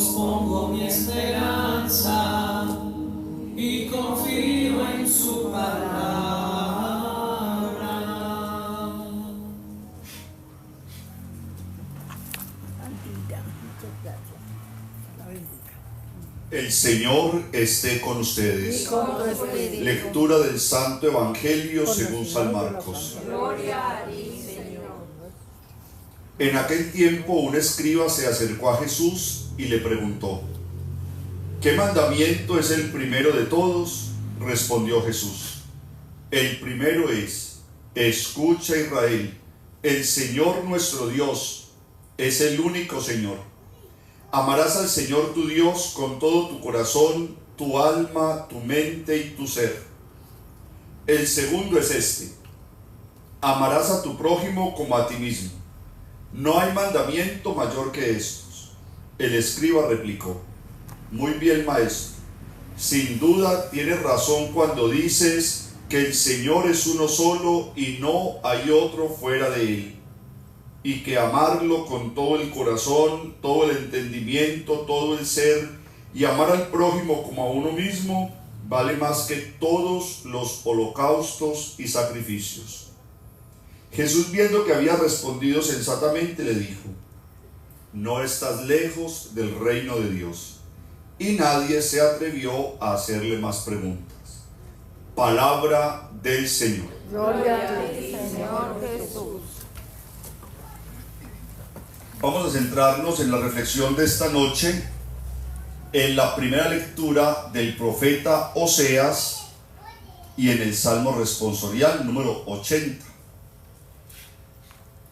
Dios pongo mi esperanza y confío en su palabra. El Señor esté con ustedes. Y con tu espíritu. Lectura del Santo Evangelio según San Marcos. Gloria a ti, Señor. En aquel tiempo un escriba se acercó a Jesús y le preguntó: ¿qué mandamiento es el primero de todos? Respondió Jesús: el primero es: escucha, Israel, el Señor nuestro Dios es el único Señor. Amarás al Señor tu Dios con todo tu corazón, tu alma, tu mente y tu ser. El segundo es este: amarás a tu prójimo como a ti mismo. No hay mandamiento mayor que estos. El escriba replicó: muy bien, maestro. Sin duda tienes razón cuando dices que el Señor es uno solo y no hay otro fuera de él, y que amarlo con todo el corazón, todo el entendimiento, todo el ser, y amar al prójimo como a uno mismo, vale más que todos los holocaustos y sacrificios. Jesús, viendo que había respondido sensatamente, le dijo: no estás lejos del reino de Dios. Y nadie se atrevió a hacerle más preguntas. Palabra del Señor. Gloria a ti, Señor Jesús. Vamos a centrarnos en la reflexión de esta noche en la primera lectura del profeta Oseas y en el Salmo responsorial número 80.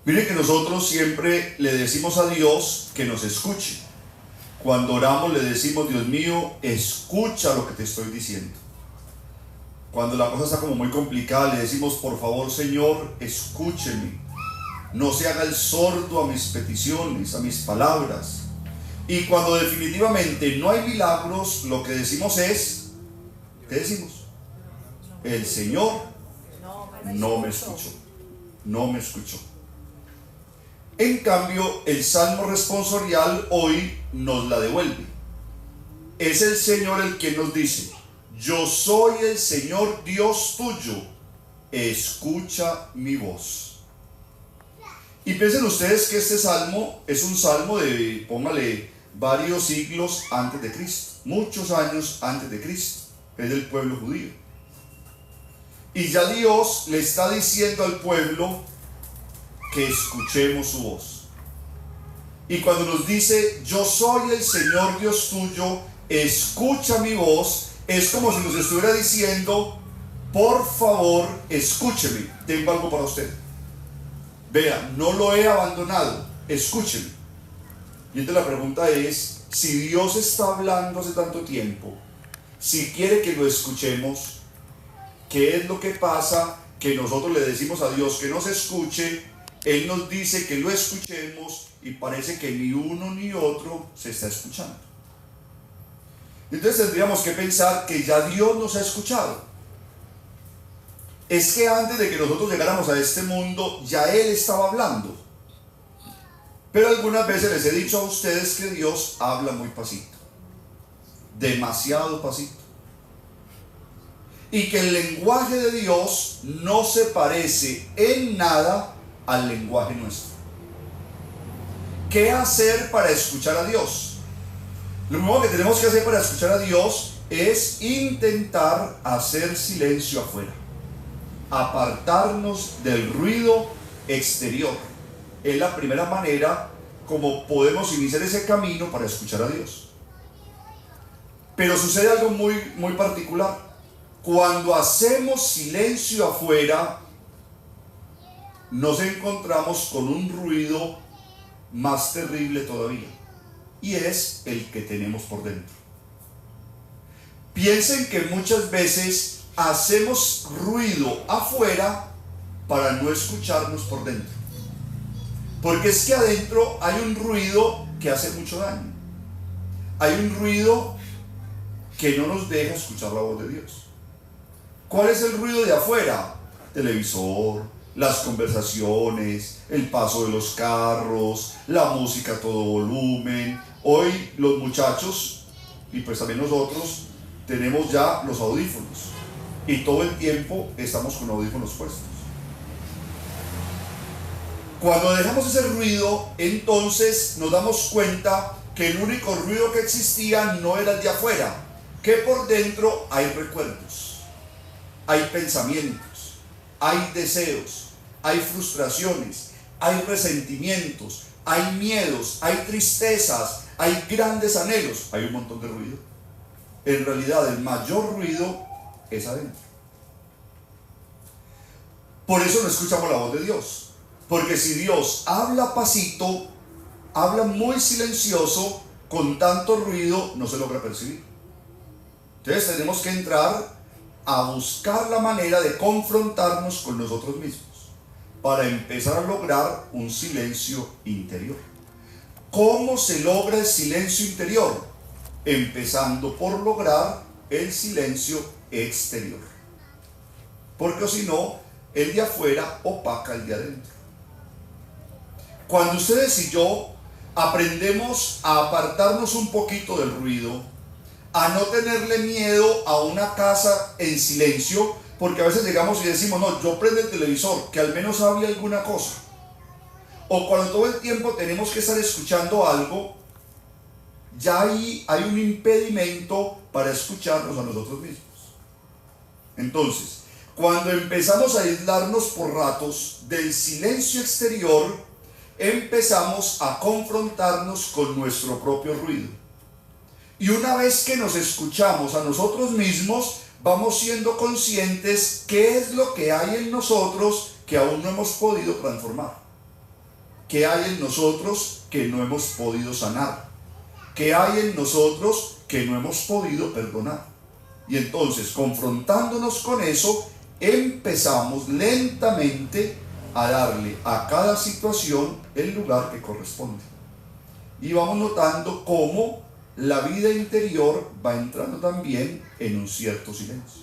Miren que nosotros siempre le decimos a Dios que nos escuche. Cuando oramos le decimos: Dios mío, escucha lo que te estoy diciendo. Cuando la cosa está como muy complicada, le decimos: por favor, Señor, escúcheme. No se haga el sordo a mis peticiones, a mis palabras. Y cuando definitivamente no hay milagros, lo que decimos es: ¿qué decimos? El Señor no me escuchó. No me escuchó. En cambio, el Salmo responsorial hoy nos la devuelve. Es el Señor el que nos dice: yo soy el Señor Dios tuyo, escucha mi voz. Y piensen ustedes que este salmo es un salmo de, póngale, varios siglos antes de Cristo, muchos años antes de Cristo, es del pueblo judío. Y ya Dios le está diciendo al pueblo que escuchemos su voz. Y cuando nos dice: yo soy el Señor Dios tuyo, escucha mi voz, es como si nos estuviera diciendo: por favor, escúcheme, tengo algo para usted. Vea, no lo he abandonado, escúcheme. Y entonces la pregunta es: si Dios está hablando hace tanto tiempo, si quiere que lo escuchemos, ¿qué es lo que pasa? Que nosotros le decimos a Dios que nos escuche, Él nos dice que lo escuchemos y parece que ni uno ni otro se está escuchando. Entonces tendríamos que pensar que ya Dios nos ha escuchado. Es que antes de que nosotros llegáramos a este mundo, ya Él estaba hablando. Pero algunas veces les he dicho a ustedes que Dios habla muy pasito, demasiado pasito. Y que el lenguaje de Dios no se parece en nada al lenguaje nuestro. ¿Qué hacer para escuchar a Dios? Lo primero que tenemos que hacer para escuchar a Dios es intentar hacer silencio afuera, apartarnos del ruido exterior. Es la primera manera como podemos iniciar ese camino para escuchar a Dios. Pero sucede algo muy particular. Cuando hacemos silencio afuera, nos encontramos con un ruido más terrible todavía, y es el que tenemos por dentro. Piensen que muchas veces hacemos ruido afuera para no escucharnos por dentro, porque es que adentro hay un ruido que hace mucho daño. Hay un ruido que no nos deja escuchar la voz de Dios. ¿Cuál es el ruido de afuera? Televisor, las conversaciones, el paso de los carros, la música a todo volumen. Hoy los muchachos y pues también nosotros tenemos ya los audífonos y todo el tiempo estamos con audífonos puestos. Cuando dejamos ese ruido, entonces nos damos cuenta que el único ruido que existía no era el de afuera, que por dentro hay recuerdos, hay pensamientos, hay deseos, hay frustraciones, hay resentimientos, hay miedos, hay tristezas, hay grandes anhelos, hay un montón de ruido. En realidad el mayor ruido es adentro. Por eso no escuchamos la voz de Dios, porque si Dios habla pasito, habla muy silencioso, con tanto ruido no se logra percibir. Entonces tenemos que entrar a buscar la manera de confrontarnos con nosotros mismos para empezar a lograr un silencio interior. ¿Cómo se logra el silencio interior? Empezando por lograr el silencio exterior, porque si no, el de afuera opaca el de adentro. Cuando ustedes y yo aprendemos a apartarnos un poquito del ruido, a no tenerle miedo a una casa en silencio, porque a veces llegamos y decimos, no, yo prendo el televisor, que al menos hable alguna cosa. O cuando todo el tiempo tenemos que estar escuchando algo, ya ahí hay un impedimento para escucharnos a nosotros mismos. Entonces, cuando empezamos a aislarnos por ratos del silencio exterior, empezamos a confrontarnos con nuestro propio ruido. Y una vez que nos escuchamos a nosotros mismos, vamos siendo conscientes qué es lo que hay en nosotros que aún no hemos podido transformar, qué hay en nosotros que no hemos podido sanar, qué hay en nosotros que no hemos podido perdonar. Y entonces, confrontándonos con eso, empezamos lentamente a darle a cada situación el lugar que corresponde. Y vamos notando cómo la vida interior va entrando también en un cierto silencio.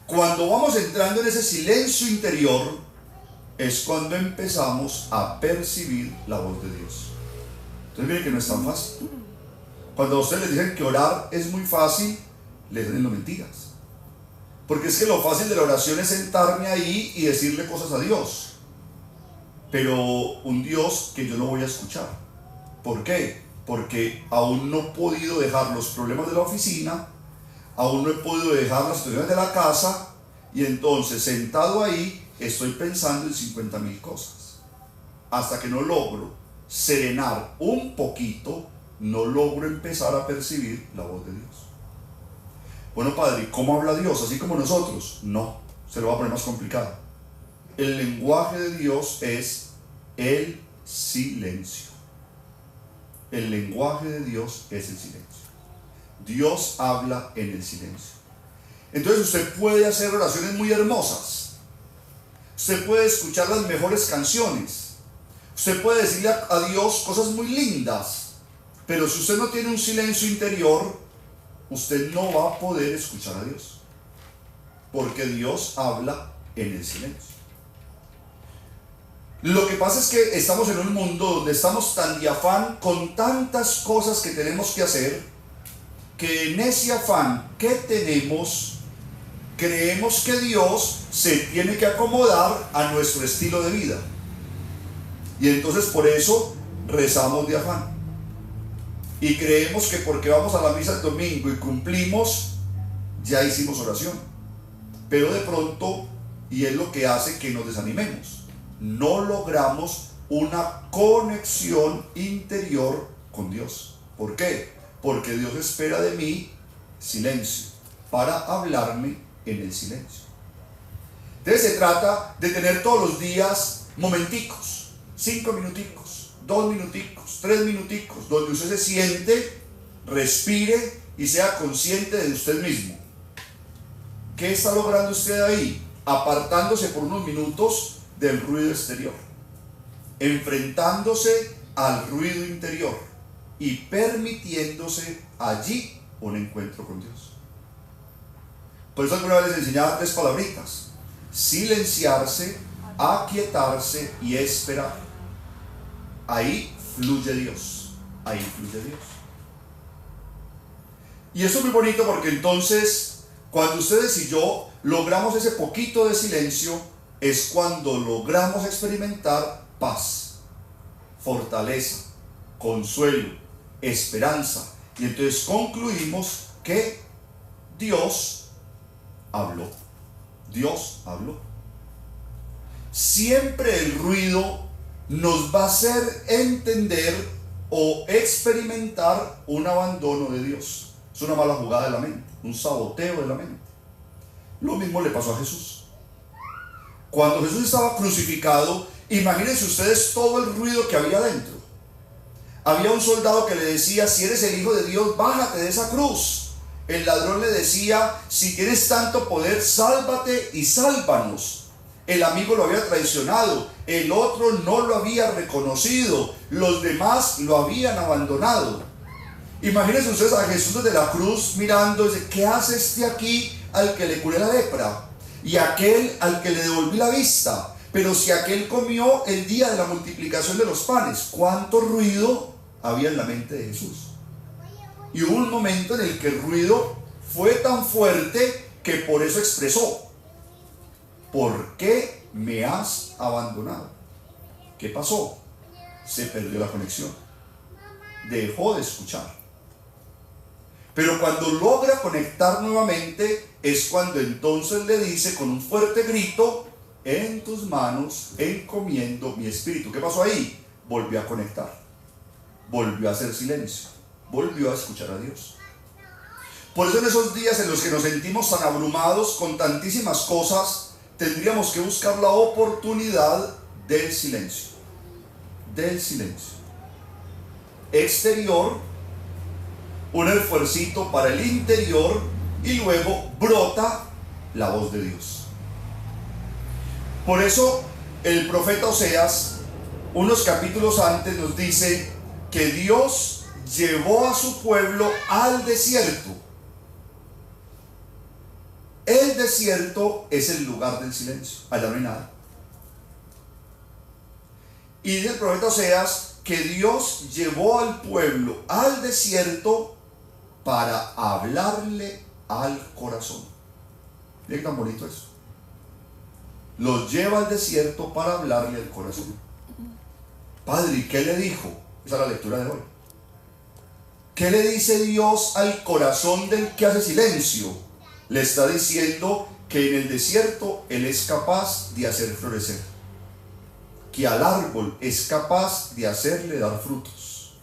Cuando vamos entrando en ese silencio interior, es cuando empezamos a percibir la voz de Dios. Entonces miren que no es tan fácil. Cuando a ustedes les dicen que orar es muy fácil, les den mentiras. Porque es que lo fácil de la oración es sentarme ahí y decirle cosas a Dios. Pero un Dios que yo no voy a escuchar. ¿Por qué? Porque aún no he podido dejar los problemas de la oficina, aún no he podido dejar las situaciones de la casa, y entonces sentado ahí estoy pensando en 50,000 cosas. Hasta que no logro serenar un poquito, no logro empezar a percibir la voz de Dios. Bueno, Padre, ¿cómo habla Dios? ¿Así como nosotros? No, se lo va a poner más complicado. El lenguaje de Dios es el silencio. El lenguaje de Dios es el silencio. Dios habla en el silencio. Entonces usted puede hacer oraciones muy hermosas. Usted puede escuchar las mejores canciones. Usted puede decirle a Dios cosas muy lindas. Pero si usted no tiene un silencio interior, usted no va a poder escuchar a Dios. Porque Dios habla en el silencio. Lo que pasa es que estamos en un mundo donde estamos tan de afán con tantas cosas que tenemos que hacer, que en ese afán que tenemos, creemos que Dios se tiene que acomodar a nuestro estilo de vida. Y entonces por eso rezamos de afán. Y creemos que porque vamos a la misa el domingo y cumplimos, ya hicimos oración. Pero de pronto, y es lo que hace que nos desanimemos, no logramos una conexión interior con Dios. ¿Por qué? Porque Dios espera de mí silencio para hablarme en el silencio. Entonces se trata de tener todos los días momenticos, 5 minuticos, 2 minuticos, 3 minuticos, donde usted se siente, respire y sea consciente de usted mismo. ¿Qué está logrando usted ahí? Apartándose por unos minutos del ruido exterior, enfrentándose al ruido interior y permitiéndose allí un encuentro con Dios. Por eso alguna vez les enseñaba 3 palabritas: silenciarse, aquietarse y esperar. Ahí fluye Dios, ahí fluye Dios. Y eso es muy bonito porque entonces, cuando ustedes y yo logramos ese poquito de silencio, es cuando logramos experimentar paz, fortaleza, consuelo, esperanza. Y entonces concluimos que Dios habló. Dios habló. Siempre el ruido nos va a hacer entender o experimentar un abandono de Dios. Es una mala jugada de la mente, un saboteo de la mente. Lo mismo le pasó a Jesús. Cuando Jesús estaba crucificado, imagínense ustedes todo el ruido que había dentro. Había un soldado que le decía: si eres el Hijo de Dios, bájate de esa cruz. El ladrón le decía: si tienes tanto poder, sálvate y sálvanos. El amigo lo había traicionado, el otro no lo había reconocido, los demás lo habían abandonado. Imagínense ustedes a Jesús desde la cruz mirando, dice: ¿qué hace este aquí al que le curé la lepra? Y aquel al que le devolví la vista. Pero si aquel comió el día de la multiplicación de los panes. ¿Cuánto ruido había en la mente de Jesús? Y hubo un momento en el que el ruido fue tan fuerte que por eso expresó: ¿por qué me has abandonado? ¿Qué pasó? Se perdió la conexión. Dejó de escuchar. Pero cuando logra conectar nuevamente, es cuando entonces le dice con un fuerte grito: en tus manos encomiendo mi espíritu. ¿Qué pasó ahí? Volvió a conectar. Volvió a hacer silencio. Volvió a escuchar a Dios. Por eso en esos días en los que nos sentimos tan abrumados con tantísimas cosas, tendríamos que buscar la oportunidad del silencio. Del silencio. Exterior, un esfuercito para el interior, y luego brota la voz de Dios. Por eso el profeta Oseas, unos capítulos antes, nos dice que Dios llevó a su pueblo al desierto. El desierto es el lugar del silencio, allá no hay nada. Y dice el profeta Oseas que Dios llevó al pueblo al desierto para hablarle al corazón. Miren qué tan bonito eso. Los lleva al desierto para hablarle al corazón. Padre, ¿y qué le dijo? Esa es la lectura de hoy. ¿Qué le dice Dios al corazón del que hace silencio? Le está diciendo que en el desierto Él es capaz de hacer florecer, que al árbol es capaz de hacerle dar frutos.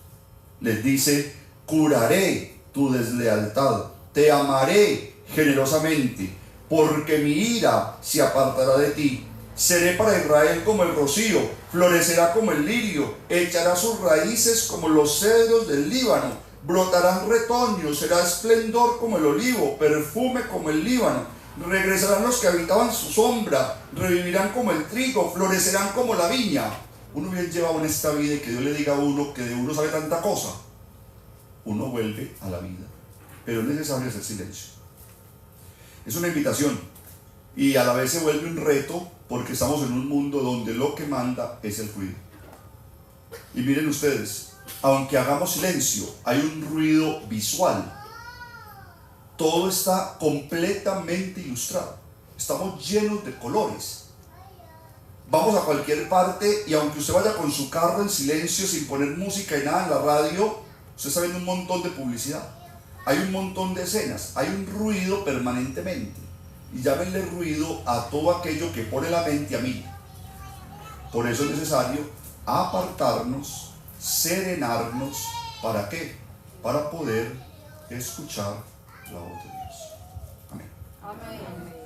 Les dice: curaré tu deslealtad, te amaré generosamente, porque mi ira se apartará de ti. Seré para Israel como el rocío, florecerá como el lirio, echará sus raíces como los cedros del Líbano, brotarán retoños, será esplendor como el olivo, perfume como el Líbano. Regresarán los que habitaban su sombra, revivirán como el trigo, florecerán como la viña. Uno bien llevado en esta vida y que Dios le diga a uno que de uno sabe tanta cosa, uno vuelve a la vida, pero es necesario hacer silencio. Es una invitación y a la vez se vuelve un reto, porque estamos en un mundo donde lo que manda es el ruido. Y miren ustedes, aunque hagamos silencio, hay un ruido visual. Todo está completamente ilustrado. Estamos llenos de colores. Vamos a cualquier parte y aunque usted vaya con su carro en silencio, sin poner música y nada en la radio, usted está viendo un montón de publicidad. Hay un montón de escenas. Hay un ruido permanentemente. Y llámenle ruido a todo aquello que pone la mente a mí. Por eso es necesario apartarnos, serenarnos. ¿Para qué? Para poder escuchar la voz de Dios. Amén. Amén.